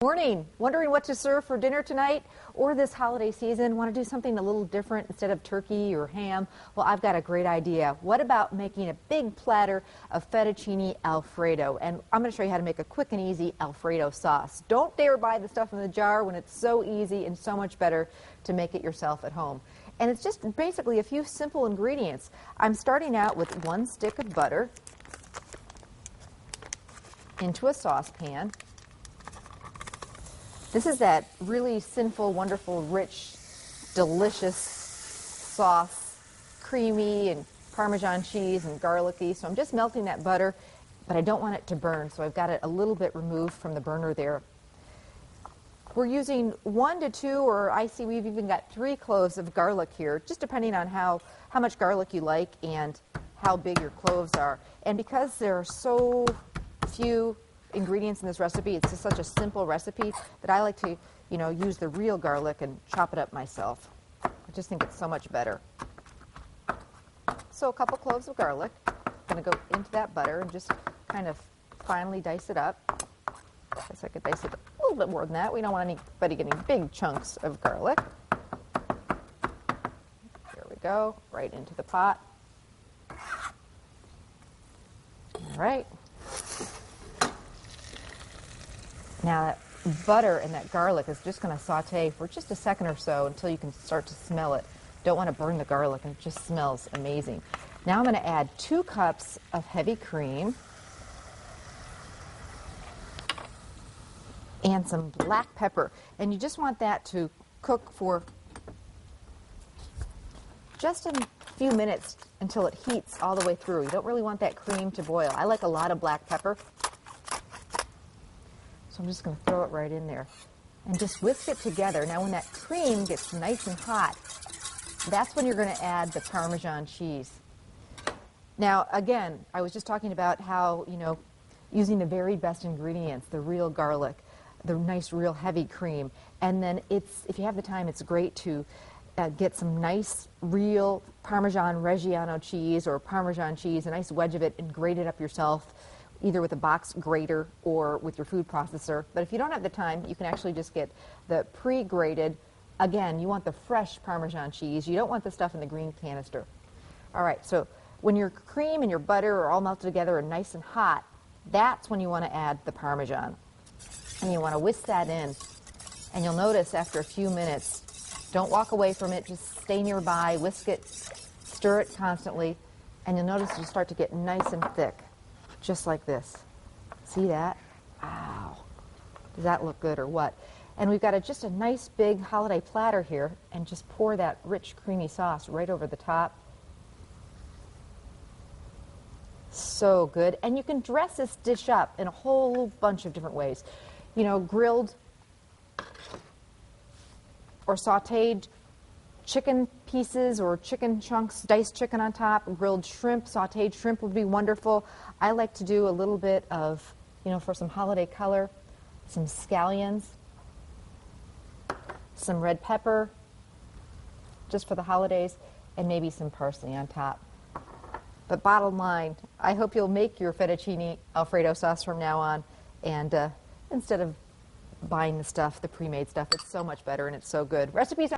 Morning. Wondering what to serve for dinner tonight or this holiday season? Want to do something a little different instead of turkey or ham? Well, I've got a great idea. What about making a big platter of fettuccine Alfredo? And I'm going to show you how to make a quick and easy Alfredo sauce. Don't dare buy the stuff in the jar when it's so easy and so much better to make it yourself at home. And it's just basically a few simple ingredients. I'm starting out with 1 stick of butter into a saucepan. This is that really sinful, wonderful, rich, delicious sauce, creamy and Parmesan cheese and garlicky. So I'm just melting that butter, but I don't want it to burn, so I've got it a little bit removed from the burner there. We're using 1 to 2, or I see we've even got 3 cloves of garlic here, just depending on how much garlic you like and how big your cloves are. And because there are so few ingredients in this recipe, it's just such a simple recipe that I like to, use the real garlic and chop it up myself. I just think it's so much better. So a couple cloves of garlic. I'm going to go into that butter and just kind of finely dice it up. I guess I could dice it a little bit more than that. We don't want anybody getting big chunks of garlic. There we go, right into the pot. All right. Now that butter and that garlic is just going to saute for just a second or so until you can start to smell it. Don't want to burn the garlic, and it just smells amazing. Now I'm going to add 2 cups of heavy cream and some black pepper. And you just want that to cook for just a few minutes until it heats all the way through. You don't really want that cream to boil. I like a lot of black pepper. I'm just going to throw it right in there and just whisk it together. Now when that cream gets nice and hot, that's when you're going to add the Parmesan cheese. Now again, I was just talking about how, using the very best ingredients, the real garlic, the nice real heavy cream, and then if you have the time, it's great to get some nice real Parmesan Reggiano cheese or Parmesan cheese, a nice wedge of it, and grate it up yourself, either with a box grater or with your food processor. But if you don't have the time, you can actually just get the pre-grated. Again, you want the fresh Parmesan cheese. You don't want the stuff in the green canister. All right, so when your cream and your butter are all melted together and nice and hot, that's when you want to add the Parmesan. And you want to whisk that in. And you'll notice after a few minutes, don't walk away from it, just stay nearby, whisk it, stir it constantly, and you'll notice it'll start to get nice and thick. Just like this. See that? Wow. Does that look good or what? And we've got just a nice big holiday platter here, and just pour that rich creamy sauce right over the top. So good. And you can dress this dish up in a whole bunch of different ways. Grilled or sauteed chicken pieces or chicken chunks, diced chicken on top, grilled shrimp, sauteed shrimp would be wonderful. I like to do a little bit of, for some holiday color, some scallions, some red pepper, just for the holidays, and maybe some parsley on top. But bottom line, I hope you'll make your fettuccine Alfredo sauce from now on, and instead of buying the stuff, the pre-made stuff, it's so much better and it's so good. Recipes